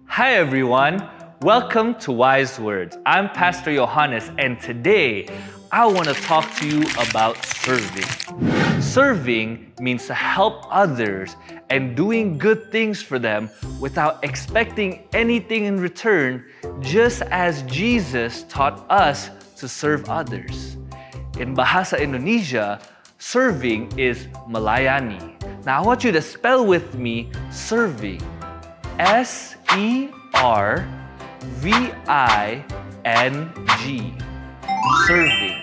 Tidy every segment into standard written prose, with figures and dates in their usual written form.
Hi everyone, welcome to Wise Words. I'm Pastor Johannes, and today I want to talk to you about serving. Serving means to help others and doing good things for them without expecting anything in return, just as Jesus taught us to serve others. In Bahasa Indonesia, serving is melayani. Now I want you to spell with me serving. S-E-R-V-I-N-G. Serving.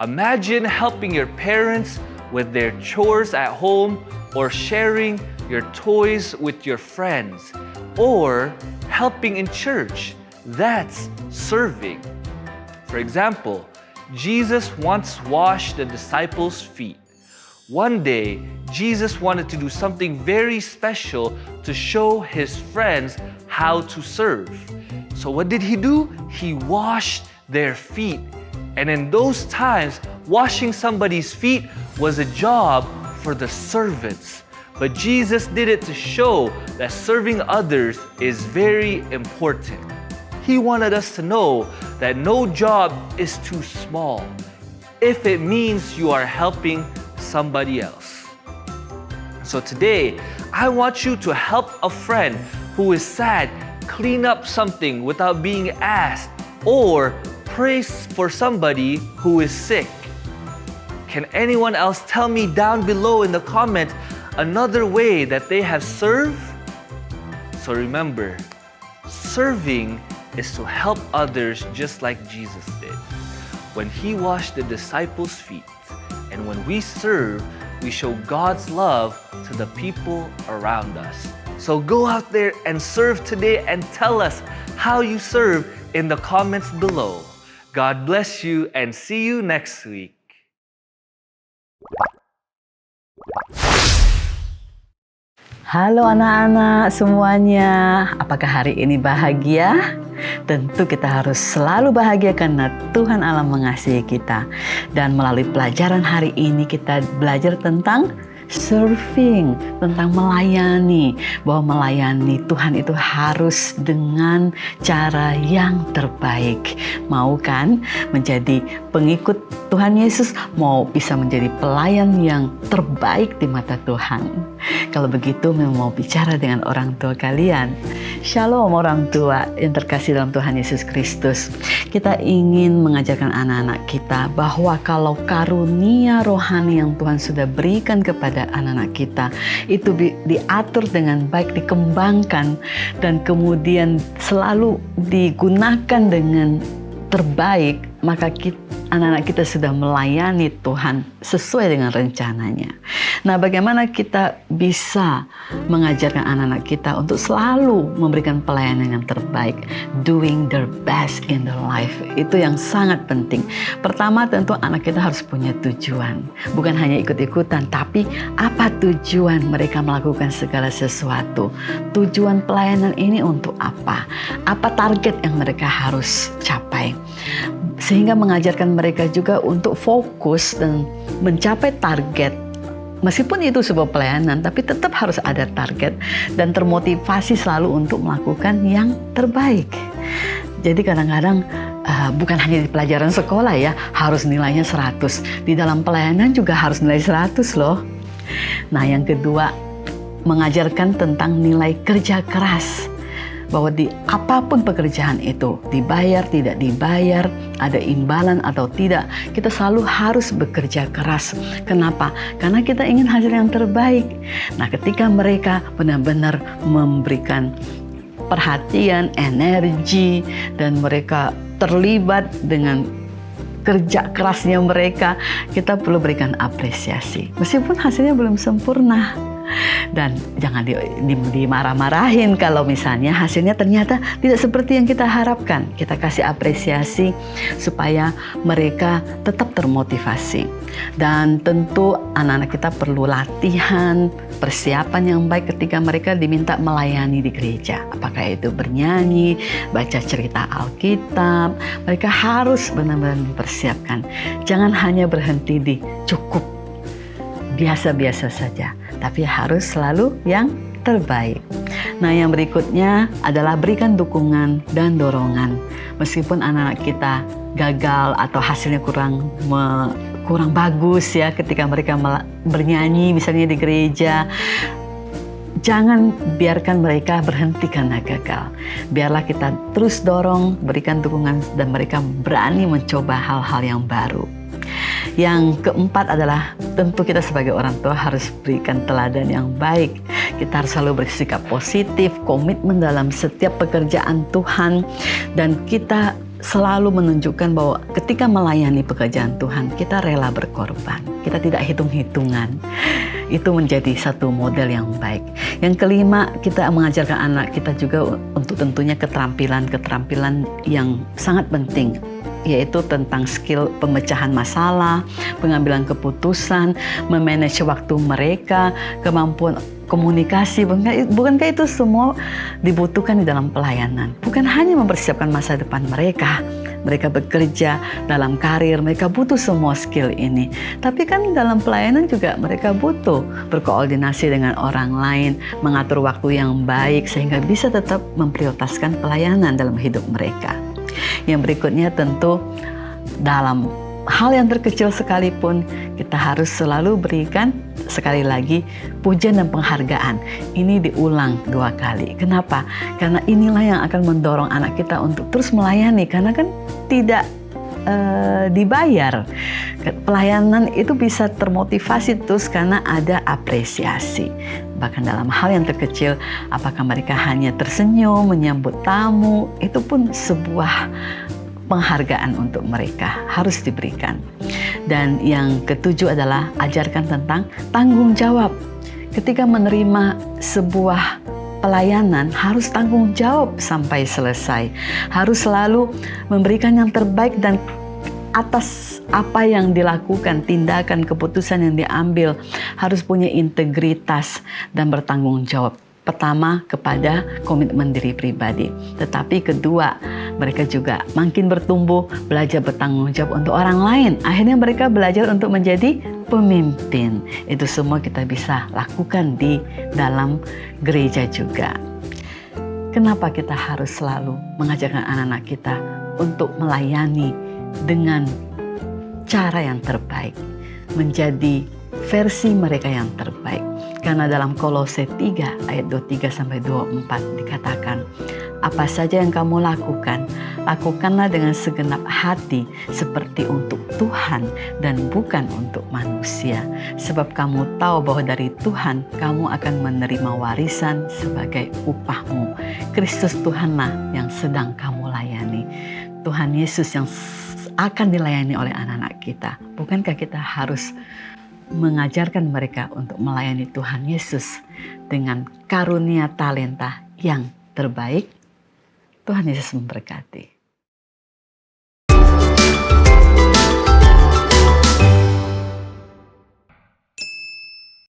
Imagine helping your parents with their chores at home, or sharing your toys with your friends, or helping in church. That's serving. For example, Jesus once washed the disciples' feet. One day, Jesus wanted to do something very special to show his friends how to serve. So what did he do? He washed their feet. And in those times, washing somebody's feet was a job for the servants. But Jesus did it to show that serving others is very important. He wanted us to know that no job is too small if it means you are helping somebody else. So today, I want you to help a friend who is sad clean up something without being asked, or pray for somebody who is sick. Can anyone else tell me down below in the comments another way that they have served? So remember, serving is to help others just like Jesus did. When he washed the disciples' feet, and when we serve, we show God's love to the people around us. So go out there and serve today, and tell us how you serve in the comments below. God bless you, and see you next week. Halo anak-anak semuanya, apakah hari ini bahagia? Tentu kita harus selalu bahagia karena Tuhan Allah mengasihi kita. Dan melalui pelajaran hari ini kita belajar tentang serving, tentang melayani. Bahwa melayani Tuhan itu harus dengan cara yang terbaik. Mau kan menjadi pengikut Tuhan Yesus? Mau bisa menjadi pelayan yang terbaik di mata Tuhan? Kalau begitu memang mau bicara dengan orang tua kalian. Shalom orang tua yang terkasih dalam Tuhan Yesus Kristus. Kita ingin mengajarkan anak-anak kita bahwa kalau karunia rohani yang Tuhan sudah berikan kepada anak-anak kita itu diatur dengan baik, dikembangkan, dan kemudian selalu digunakan dengan terbaik, maka anak-anak kita sudah melayani Tuhan sesuai dengan rencananya. Nah, bagaimana kita bisa mengajarkan anak-anak kita untuk selalu memberikan pelayanan yang terbaik, doing their best in their life, itu yang sangat penting. Pertama, tentu anak kita harus punya tujuan, bukan hanya ikut-ikutan, tapi apa tujuan mereka melakukan segala sesuatu. Tujuan pelayanan ini untuk apa? Apa target yang mereka harus capai? Sehingga mengajarkan mereka juga untuk fokus dan mencapai target. Meskipun itu sebuah pelayanan, tapi tetap harus ada target dan termotivasi selalu untuk melakukan yang terbaik. Jadi kadang-kadang bukan hanya di pelajaran sekolah ya, harus nilainya 100. Di dalam pelayanan juga harus nilai 100 loh. Nah, yang kedua, mengajarkan tentang nilai kerja keras. Bahwa di apapun pekerjaan itu, dibayar, tidak dibayar, ada imbalan atau tidak, kita selalu harus bekerja keras. Kenapa? Karena kita ingin hasil yang terbaik. Nah, ketika mereka benar-benar memberikan perhatian, energi, dan mereka terlibat dengan kerja kerasnya mereka, kita perlu berikan apresiasi. Meskipun hasilnya belum sempurna. Dan jangan dimarah-marahin kalau misalnya hasilnya ternyata tidak seperti yang kita harapkan. Kita kasih apresiasi supaya mereka tetap termotivasi. Dan tentu anak-anak kita perlu latihan, persiapan yang baik ketika mereka diminta melayani di gereja. Apakah itu bernyanyi, baca cerita Alkitab, mereka harus benar-benar mempersiapkan. Jangan hanya berhenti di cukup biasa-biasa saja, tapi harus selalu yang terbaik. Nah, yang berikutnya adalah berikan dukungan dan dorongan. Meskipun anak-anak kita gagal atau hasilnya kurang bagus ya ketika mereka bernyanyi misalnya di gereja, jangan biarkan mereka berhenti karena gagal. Biarlah kita terus dorong, berikan dukungan, dan mereka berani mencoba hal-hal yang baru. Yang keempat adalah tentu kita sebagai orang tua harus berikan teladan yang baik. Kita harus selalu bersikap positif, komitmen dalam setiap pekerjaan Tuhan, dan kita selalu menunjukkan bahwa ketika melayani pekerjaan Tuhan, kita rela berkorban. Kita tidak hitung-hitungan. Itu menjadi satu model yang baik. Yang kelima, kita mengajarkan anak kita juga untuk tentunya keterampilan yang sangat penting, yaitu tentang skill pemecahan masalah, pengambilan keputusan, memanage waktu mereka, kemampuan komunikasi. Bukankah itu semua dibutuhkan di dalam pelayanan? Bukan hanya mempersiapkan masa depan mereka bekerja dalam karir, mereka butuh semua skill ini. Tapi kan dalam pelayanan juga mereka butuh berkoordinasi dengan orang lain, mengatur waktu yang baik sehingga bisa tetap memprioritaskan pelayanan dalam hidup mereka. Yang berikutnya tentu dalam hal yang terkecil sekalipun kita harus selalu berikan sekali lagi pujian dan penghargaan. Ini diulang 2 kali. Kenapa? Karena inilah yang akan mendorong anak kita untuk terus melayani, karena kan tidak dibayar. Pelayanan itu bisa termotivasi terus karena ada apresiasi. Bahkan dalam hal yang terkecil, apakah mereka hanya tersenyum, menyambut tamu, itu pun sebuah penghargaan untuk mereka, harus diberikan. Dan yang ketujuh adalah ajarkan tentang tanggung jawab. Ketika menerima sebuah pelayanan, harus tanggung jawab sampai selesai. Harus selalu memberikan yang terbaik, dan atas apa yang dilakukan, tindakan, keputusan yang diambil, harus punya integritas dan bertanggung jawab. Pertama, kepada komitmen diri pribadi. Tetapi kedua, mereka juga makin bertumbuh, belajar bertanggung jawab untuk orang lain. Akhirnya mereka belajar untuk menjadi pemimpin. Itu semua kita bisa lakukan di dalam gereja juga. Kenapa kita harus selalu mengajarkan anak-anak kita untuk melayani dengan cara yang terbaik, menjadi versi mereka yang terbaik? Karena dalam Kolose 3 ayat 23-24 dikatakan, apa saja yang kamu lakukan, lakukanlah dengan segenap hati seperti untuk Tuhan dan bukan untuk manusia. Sebab kamu tahu bahwa dari Tuhan kamu akan menerima warisan sebagai upahmu. Kristus Tuhanlah yang sedang kamu layani. Tuhan Yesus yang akan dilayani oleh anak-anak kita. Bukankah kita harus mengajarkan mereka untuk melayani Tuhan Yesus dengan karunia talenta yang terbaik? Tuhan Yesus memberkati.